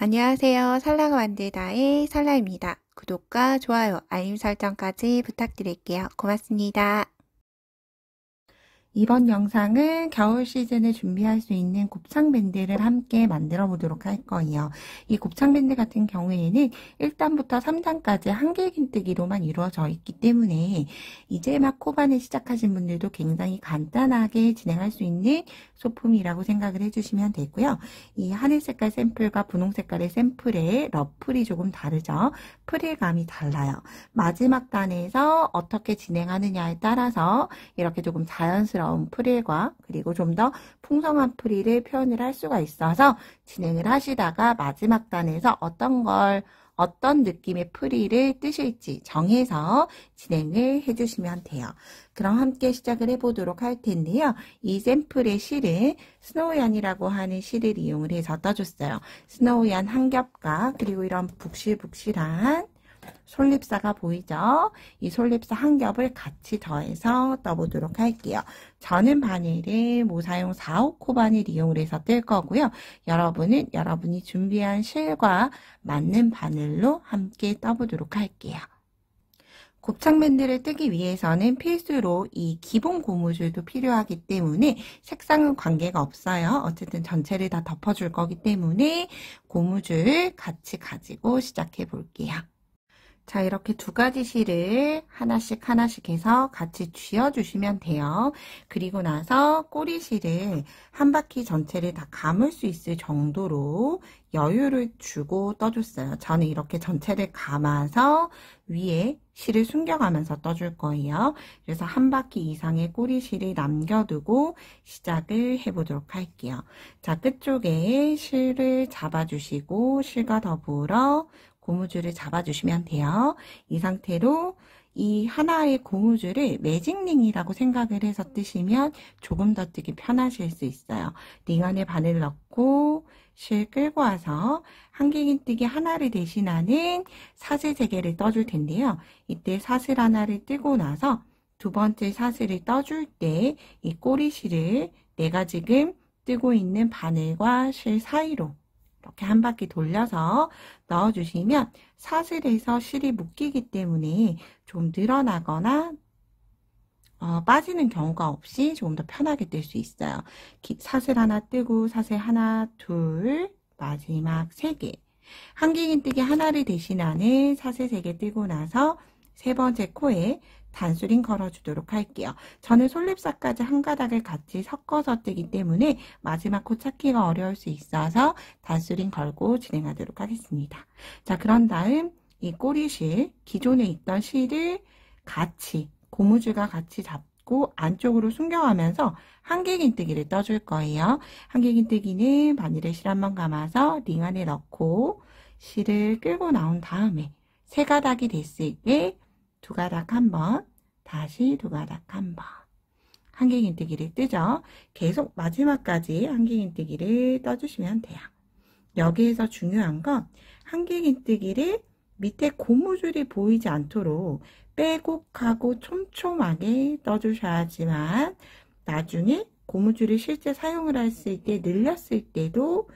안녕하세요. 살라가 만들다의 살라입니다. 구독과 좋아요, 알림 설정까지 부탁드릴게요. 고맙습니다. 이번 영상은 겨울 시즌에 준비할 수 있는 곱창밴드를 함께 만들어 보도록 할 거예요. 이 곱창밴드 같은 경우에는 1단부터 3단까지 한길긴뜨기로만 이루어져 있기 때문에 이제 막 코반을 시작하신 분들도 굉장히 간단하게 진행할 수 있는 소품이라고 생각을 해주시면 되고요. 이 하늘 색깔 샘플과 분홍 색깔의 샘플의 러플이 조금 다르죠. 프릴감이 달라요. 마지막 단에서 어떻게 진행하느냐에 따라서 이렇게 조금 자연스러운 프릴과 그리고 좀 더 풍성한 프릴을 표현을 할 수가 있어서 진행을 하시다가 마지막 단에서 어떤 느낌의 프릴을 뜨실지 정해서 진행을 해주시면 돼요. 그럼 함께 시작을 해보도록 할 텐데요. 이 샘플의 실은 스노우얀이라고 하는 실을 이용을 해서 떠줬어요. 스노우얀 한 겹과 그리고 이런 북실북실한 솔잎사가 보이죠? 이 솔잎사 한 겹을 같이 더해서 떠보도록 할게요. 저는 바늘을 모사용 4-5코 바늘 이용을 해서 뜰 거고요. 여러분은 여러분이 준비한 실과 맞는 바늘로 함께 떠보도록 할게요. 곱창밴드를 뜨기 위해서는 필수로 이 기본 고무줄도 필요하기 때문에 색상은 관계가 없어요. 어쨌든 전체를 다 덮어줄 거기 때문에 고무줄 같이 가지고 시작해 볼게요. 자, 이렇게 두 가지 실을 하나씩 해서 같이 쥐어주시면 돼요. 그리고 나서 꼬리실을 한 바퀴 전체를 다 감을 수 있을 정도로 여유를 주고 떠줬어요. 저는 이렇게 전체를 감아서 위에 실을 숨겨가면서 떠줄 거예요. 그래서 한 바퀴 이상의 꼬리실을 남겨두고 시작을 해보도록 할게요. 자, 끝쪽에 실을 잡아주시고 실과 더불어 고무줄을 잡아주시면 돼요. 이 상태로 이 하나의 고무줄을 매직링이라고 생각을 해서 뜨시면 조금 더 뜨기 편하실 수 있어요. 링 안에 바늘 넣고 실 끌고 와서 한길긴뜨기 하나를 대신하는 사슬 3개를 떠줄 텐데요. 이때 사슬 하나를 뜨고 나서 두 번째 사슬을 떠줄 때 이 꼬리실을 내가 지금 뜨고 있는 바늘과 실 사이로 이렇게 한 바퀴 돌려서 넣어주시면 사슬에서 실이 묶이기 때문에 좀 늘어나거나 빠지는 경우가 없이 조금 더 편하게 뜰 수 있어요. 사슬 하나 뜨고 사슬 하나, 둘, 마지막 3개. 한길긴뜨기 하나를 대신하는 사슬 3개 뜨고 나서 세 번째 코에 단수링 걸어주도록 할게요. 저는 솔잎사까지 한 가닥을 같이 섞어서 뜨기 때문에 마지막 코 찾기가 어려울 수 있어서 단수링 걸고 진행하도록 하겠습니다. 자, 그런 다음 이 꼬리실, 기존에 있던 실을 같이 고무줄과 같이 잡고 안쪽으로 숨겨가면서 한길긴뜨기를 떠줄 거예요. 한길긴뜨기는 바늘에 실 한번 감아서 링 안에 넣고 실을 끌고 나온 다음에 세 가닥이 됐을 때 두 가닥 한 번, 다시 두 가닥 한 번. 한길긴뜨기를 뜨죠. 계속 마지막까지 한길긴뜨기를 떠주시면 돼요. 여기에서 중요한 건 한길긴뜨기를 밑에 고무줄이 보이지 않도록 빼곡하고 촘촘하게 떠주셔야지만 나중에 고무줄을 실제 사용을 했을 때 늘렸을 때도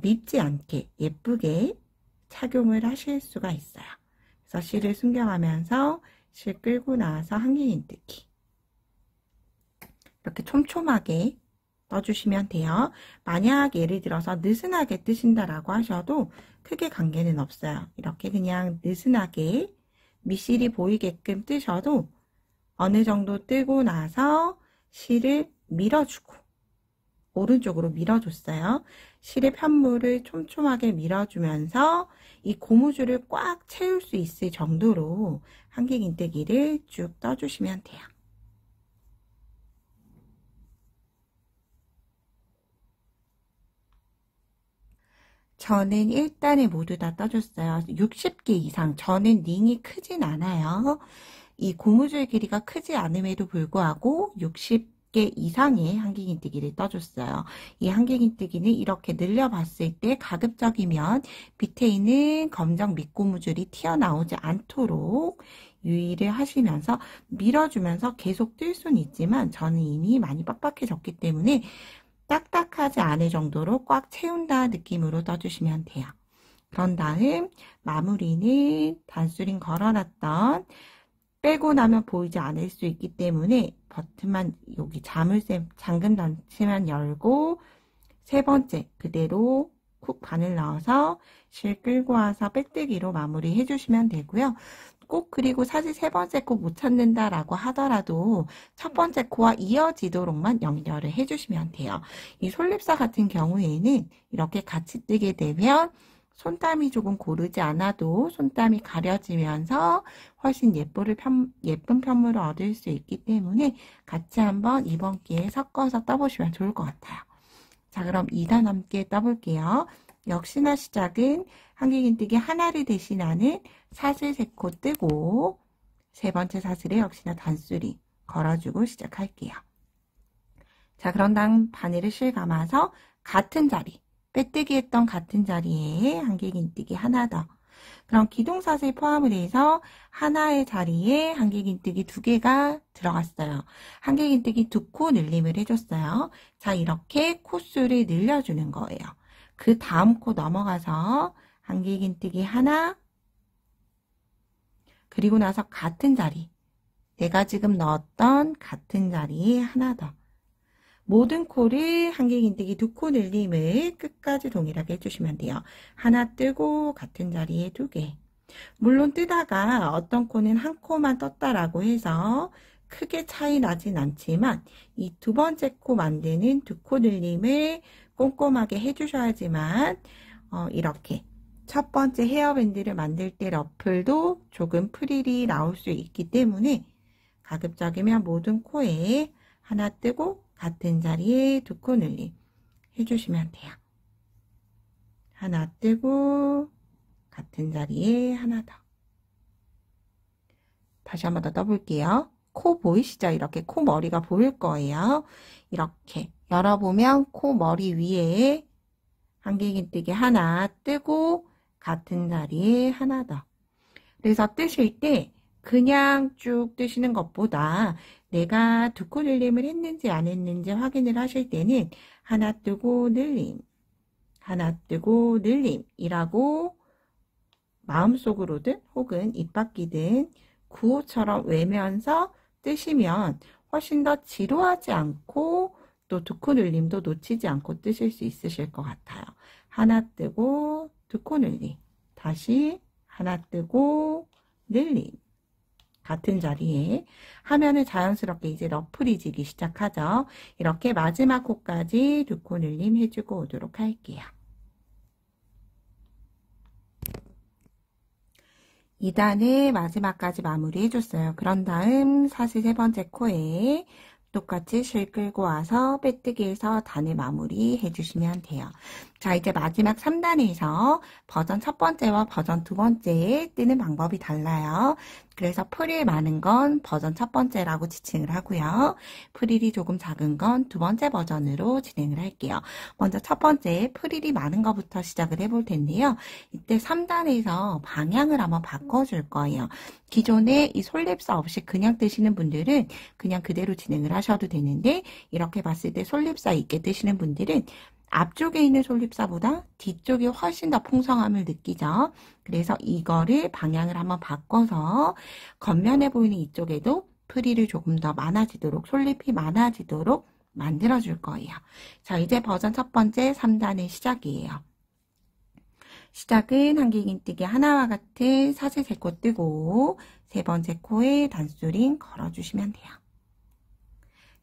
밉지 않게 예쁘게 착용을 하실 수가 있어요. 그래서 실을 숨겨가면서 실 끌고 나와서 한길긴뜨기 이렇게 촘촘하게 떠주시면 돼요. 만약 예를 들어서 느슨하게 뜨신다라고 하셔도 크게 관계는 없어요. 이렇게 그냥 느슨하게 밑실이 보이게끔 뜨셔도 어느 정도 뜨고 나서 실을 밀어주고 오른쪽으로 밀어줬어요. 실의 편물을 촘촘하게 밀어주면서 이 고무줄을 꽉 채울 수 있을 정도로 한길긴뜨기를 쭉 떠주시면 돼요. 저는 1단에 모두 다 떠줬어요. 60개 이상. 저는 링이 크진 않아요. 이 고무줄 길이가 크지 않음에도 불구하고 60개 이상의 한길긴뜨기를 떠줬어요. 이 한길긴뜨기는 이렇게 늘려봤을 때 가급적이면 밑에 있는 검정 밑고무줄이 튀어나오지 않도록 유의를 하시면서 밀어주면서 계속 뜰 수는 있지만 저는 이미 많이 빡빡해졌기 때문에 딱딱하지 않을 정도로 꽉 채운다 느낌으로 떠주시면 돼요. 그런 다음 마무리는 단수링 걸어놨던 빼고 나면 보이지 않을 수 있기 때문에 버튼만 여기 잠금 닫히만 열고 세 번째 그대로 쿡 바늘 넣어서 실 끌고 와서 빼뜨기로 마무리 해주시면 되고요. 꼭 그리고 사실 세 번째 코 못 찾는다라고 하더라도 첫 번째 코와 이어지도록만 연결을 해주시면 돼요. 이 솔잎사 같은 경우에는 이렇게 같이 뜨게 되면 손땀이 조금 고르지 않아도 손땀이 가려지면서 훨씬 예쁜 편물을 얻을 수 있기 때문에 같이 한번 이번 기회에 섞어서 떠보시면 좋을 것 같아요. 자, 그럼 2단 함께 떠볼게요. 역시나 시작은 한길긴뜨기 하나를 대신하는 사슬 3코 뜨고 세 번째 사슬에 역시나 단수리 걸어주고 시작할게요. 자, 그런 다음 바늘을 실감아서 같은 자리, 빼뜨기 했던 같은 자리에 한길긴뜨기 하나 더. 그럼 기둥사슬 포함을 해서 하나의 자리에 한길긴뜨기 2개가 들어갔어요. 한길긴뜨기 2코 늘림을 해줬어요. 자, 이렇게 코수를 늘려주는 거예요. 그 다음 코 넘어가서 한길긴뜨기 하나, 그리고 나서 같은 자리, 내가 지금 넣었던 같은 자리에 하나 더. 모든 코를 한길긴뜨기 2코 늘림을 끝까지 동일하게 해주시면 돼요. 하나 뜨고 같은 자리에 2개. 물론 뜨다가 어떤 코는 한 코만 떴다라고 해서 크게 차이 나진 않지만 이 두 번째 코 만드는 2코 늘림을 꼼꼼하게 해주셔야지만 이렇게 첫 번째 헤어밴드를 만들 때 러플도 조금 프릴이 나올 수 있기 때문에 가급적이면 모든 코에 하나 뜨고 같은 자리에 2코 늘림 해주시면 돼요. 하나 뜨고 같은 자리에 하나 더. 다시 한번 더 떠볼게요. 코 보이시죠? 이렇게 코 머리가 보일 거예요. 이렇게 열어보면 코 머리 위에 한길긴뜨기 하나 뜨고 같은 자리에 하나 더. 그래서 뜨실 때 그냥 쭉 뜨시는 것보다 내가 2코 늘림을 했는지 안 했는지 확인을 하실 때는 하나 뜨고 늘림, 하나 뜨고 늘림 이라고 마음속으로든 혹은 입 밖이든 구호처럼 외면서 뜨시면 훨씬 더 지루하지 않고 또 2코 늘림도 놓치지 않고 뜨실 수 있으실 것 같아요. 하나 뜨고 2코 늘림, 다시 하나 뜨고 늘림, 같은 자리에 하면은 자연스럽게 이제 러플이 지기 시작하죠. 이렇게 마지막 코까지 2코 늘림 해주고 오도록 할게요. 2단의 마지막까지 마무리 해줬어요. 그런 다음 사슬 세 번째 코에 똑같이 실 끌고 와서 빼뜨기해서 단을 마무리 해주시면 돼요. 자, 이제 마지막 3단에서 버전 첫 번째와 버전 두 번째에 뜨는 방법이 달라요. 그래서 프릴 많은 건 버전 첫 번째라고 지칭을 하고요. 프릴이 조금 작은 건 두 번째 버전으로 진행을 할게요. 먼저 첫 번째 프릴이 많은 것부터 시작을 해볼 텐데요. 이때 3단에서 방향을 한번 바꿔줄 거예요. 기존에 이 솔잎사 없이 그냥 뜨시는 분들은 그냥 그대로 진행을 하셔도 되는데 이렇게 봤을 때 솔잎사 있게 뜨시는 분들은 앞쪽에 있는 솔잎사보다 뒤쪽이 훨씬 더 풍성함을 느끼죠. 그래서 이거를 방향을 한번 바꿔서 겉면에 보이는 이쪽에도 프릴이 조금 더 많아지도록 솔잎이 많아지도록 만들어 줄 거예요. 자, 이제 버전 첫 번째 3단의 시작이에요. 시작은 한길긴뜨기 하나와 같은 사슬 3코 뜨고 세 번째 코에 단수링 걸어주시면 돼요.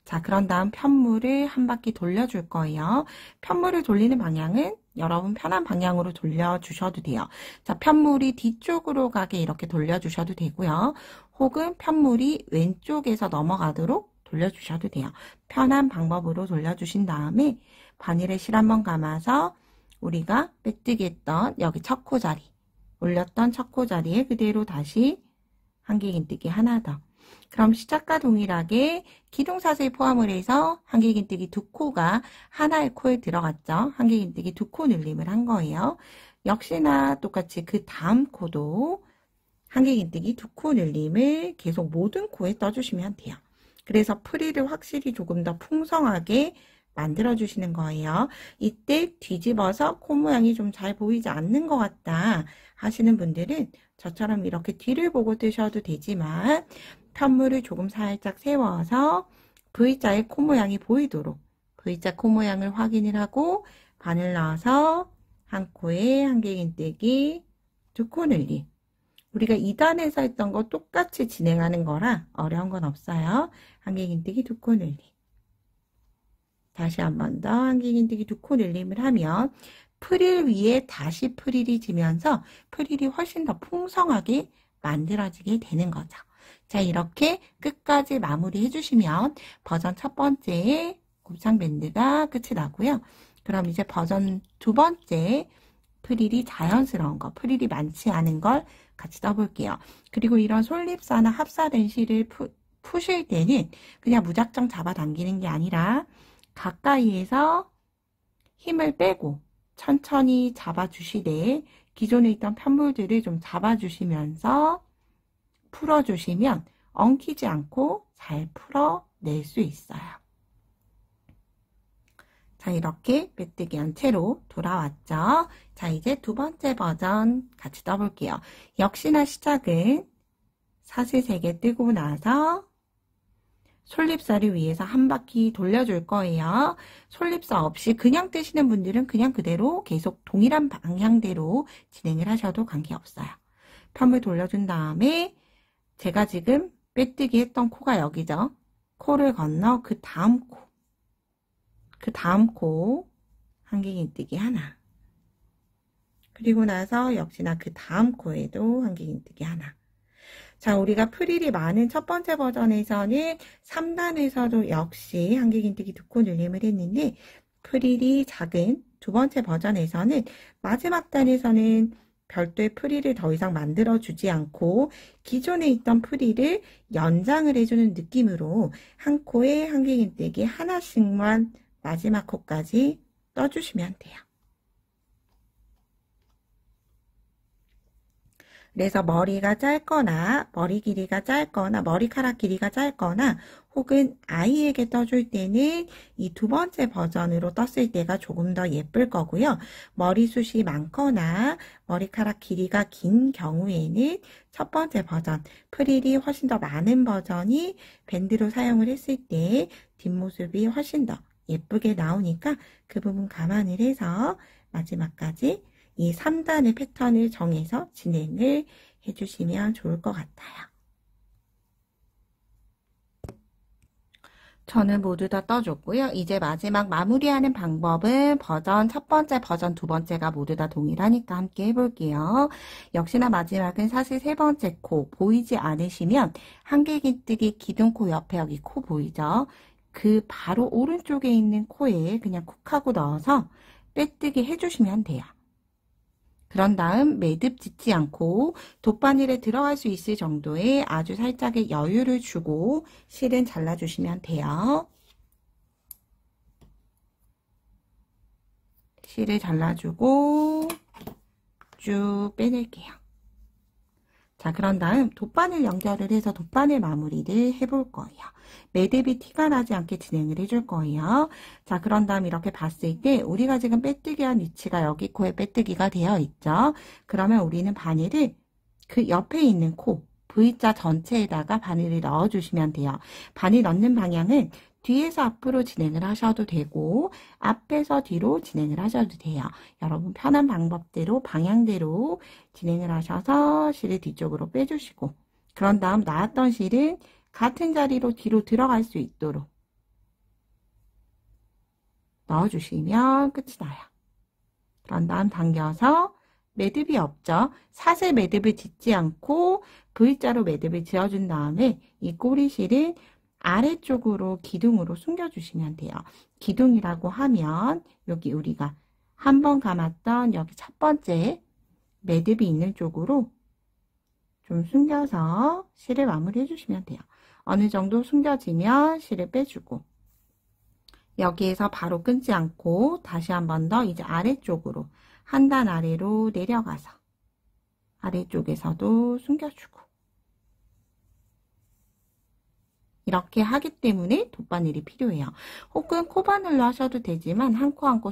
자, 그런 다음 편물을 한 바퀴 돌려줄 거예요. 편물을 돌리는 방향은 여러분 편한 방향으로 돌려주셔도 돼요. 자, 편물이 뒤쪽으로 가게 이렇게 돌려주셔도 되고요. 혹은 편물이 왼쪽에서 넘어가도록 돌려주셔도 돼요. 편한 방법으로 돌려주신 다음에 바늘에 실 한번 감아서 우리가 빼뜨기 했던 여기 첫 코 자리, 올렸던 첫 코 자리에 그대로 다시 한길긴뜨기 하나 더. 그럼 시작과 동일하게 기둥사슬 포함을 해서 한길긴뜨기 2코가 하나의 코에 들어갔죠. 한길긴뜨기 2코 늘림을 한 거예요. 역시나 똑같이 그 다음 코도 한길긴뜨기 2코 늘림을 계속 모든 코에 떠주시면 돼요. 그래서 프릴을 확실히 조금 더 풍성하게 만들어 주시는 거예요. 이때 뒤집어서 코 모양이 좀 잘 보이지 않는 것 같다 하시는 분들은 저처럼 이렇게 뒤를 보고 뜨셔도 되지만 편물을 조금 살짝 세워서 V자의 코 모양이 보이도록 V자 코 모양을 확인을 하고 바늘 넣어서 한 코에 한길긴뜨기, 두 코 늘림. 우리가 2단에서 했던 거 똑같이 진행하는 거라 어려운 건 없어요. 한길긴뜨기, 두 코 늘림. 다시 한 번 더 한길긴뜨기, 두 코 늘림을 하면 프릴 위에 다시 프릴이 지면서 프릴이 훨씬 더 풍성하게 만들어지게 되는 거죠. 자, 이렇게 끝까지 마무리 해주시면 버전 첫 번째의 곱창 밴드가 끝이 나고요. 그럼 이제 버전 두 번째 프릴이 자연스러운 거, 프릴이 많지 않은 걸 같이 떠볼게요. 그리고 이런 솔잎사나 합사된 실을 푸실 때는 그냥 무작정 잡아당기는 게 아니라 가까이에서 힘을 빼고 천천히 잡아주시되 기존에 있던 편물들을 좀 잡아주시면서 풀어주시면 엉키지 않고 잘 풀어낼 수 있어요. 자, 이렇게 빼뜨기 한 채로 돌아왔죠. 자, 이제 두 번째 버전 같이 떠볼게요. 역시나 시작은 사슬 3개 뜨고 나서 솔잎살을 위에서 한 바퀴 돌려줄 거예요. 솔잎살 없이 그냥 뜨시는 분들은 그냥 그대로 계속 동일한 방향대로 진행을 하셔도 관계없어요. 편물 돌려준 다음에 제가 지금 빼뜨기 했던 코가 여기죠. 코를 건너 그 다음 코 한길긴뜨기 하나. 그리고 나서 역시나 그 다음 코에도 한길긴뜨기 하나. 자, 우리가 프릴이 많은 첫 번째 버전에서는 3단에서도 역시 한길긴뜨기 두 코 늘림을 했는데 프릴이 작은 두 번째 버전에서는 마지막 단에서는 별도의 프릴을 더 이상 만들어주지 않고 기존에 있던 프릴을 연장을 해주는 느낌으로 한 코에 한길긴뜨기 하나씩만 마지막 코까지 떠주시면 돼요. 그래서 머리가 짧거나 머리 길이가 짧거나 머리카락 길이가 짧거나 혹은 아이에게 떠줄 때는 이 두 번째 버전으로 떴을 때가 조금 더 예쁠 거고요. 머리숱이 많거나 머리카락 길이가 긴 경우에는 첫 번째 버전, 프릴이 훨씬 더 많은 버전이 밴드로 사용을 했을 때 뒷모습이 훨씬 더 예쁘게 나오니까 그 부분 감안을 해서 마지막까지 이 3단의 패턴을 정해서 진행을 해주시면 좋을 것 같아요. 저는 모두 다 떠줬고요. 이제 마지막 마무리하는 방법은 버전 첫 번째, 버전 두 번째가 모두 다 동일하니까 함께 해볼게요. 역시나 마지막은 사실 세 번째 코 보이지 않으시면 한길긴뜨기 기둥코 옆에 여기 코 보이죠? 그 바로 오른쪽에 있는 코에 그냥 쿡 하고 넣어서 빼뜨기 해주시면 돼요. 그런 다음 매듭 짓지 않고 돗바늘에 들어갈 수 있을 정도의 아주 살짝의 여유를 주고 실은 잘라주시면 돼요. 실을 잘라주고 쭉 빼낼게요. 자, 그런 다음 돗바늘 연결을 해서 돗바늘 마무리를 해볼 거예요. 매듭이 티가 나지 않게 진행을 해줄 거예요. 자, 그런 다음 이렇게 봤을 때 우리가 지금 빼뜨기 한 위치가 여기 코에 빼뜨기가 되어 있죠. 그러면 우리는 바늘을 그 옆에 있는 코, V자 전체에다가 바늘을 넣어주시면 돼요. 바늘 넣는 방향은 뒤에서 앞으로 진행을 하셔도 되고 앞에서 뒤로 진행을 하셔도 돼요. 여러분 편한 방법대로 방향대로 진행을 하셔서 실을 뒤쪽으로 빼주시고 그런 다음 나왔던 실은 같은 자리로 뒤로 들어갈 수 있도록 넣어주시면 끝이 나요. 그런 다음 당겨서 매듭이 없죠. 사슬 매듭을 짓지 않고 V자로 매듭을 지어준 다음에 이 꼬리실은 아래쪽으로 기둥으로 숨겨주시면 돼요. 기둥이라고 하면 여기 우리가 한 번 감았던 여기 첫 번째 매듭이 있는 쪽으로 좀 숨겨서 실을 마무리해 주시면 돼요. 어느 정도 숨겨지면 실을 빼주고 여기에서 바로 끊지 않고 다시 한 번 더 이제 아래쪽으로 한 단 아래로 내려가서 아래쪽에서도 숨겨주고 이렇게 하기 때문에 돗바늘이 필요해요. 혹은 코바늘로 하셔도 되지만 한 코 한 코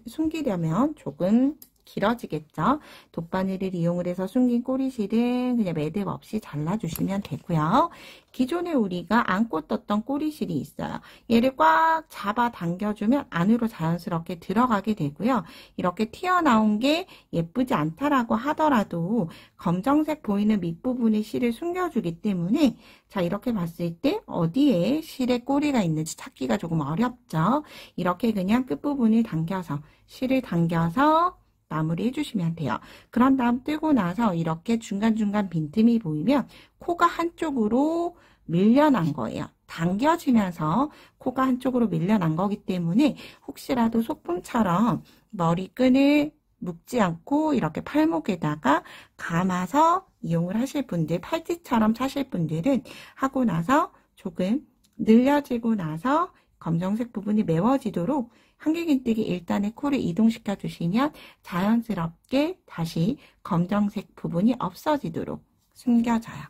숨기려면 조금 길어지겠죠. 돗바늘을 이용을 해서 숨긴 꼬리실은 그냥 매듭 없이 잘라주시면 되고요. 기존에 우리가 안고 떴던 꼬리실이 있어요. 얘를 꽉 잡아 당겨주면 안으로 자연스럽게 들어가게 되고요. 이렇게 튀어나온 게 예쁘지 않다라고 하더라도 검정색 보이는 밑부분에 실을 숨겨주기 때문에 자, 이렇게 봤을 때 어디에 실에 꼬리가 있는지 찾기가 조금 어렵죠. 이렇게 그냥 끝부분을 당겨서 실을 당겨서 마무리 해주시면 돼요. 그런 다음 뜨고 나서 이렇게 중간중간 빈틈이 보이면 코가 한쪽으로 밀려난 거예요. 당겨지면서 코가 한쪽으로 밀려난 거기 때문에 혹시라도 소품처럼 머리끈을 묶지 않고 이렇게 팔목에다가 감아서 이용을 하실 분들, 팔찌처럼 차실 분들은 하고 나서 조금 늘려지고 나서 검정색 부분이 메워지도록 한길긴뜨기 1단의 코를 이동시켜 주시면 자연스럽게 다시 검정색 부분이 없어지도록 숨겨져요.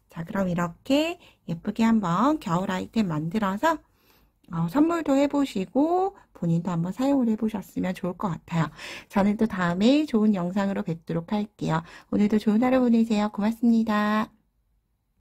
자, 그럼 이렇게 예쁘게 한번 겨울 아이템 만들어서 선물도 해보시고 본인도 한번 사용을 해보셨으면 좋을 것 같아요. 저는 또 다음에 좋은 영상으로 뵙도록 할게요. 오늘도 좋은 하루 보내세요. 고맙습니다.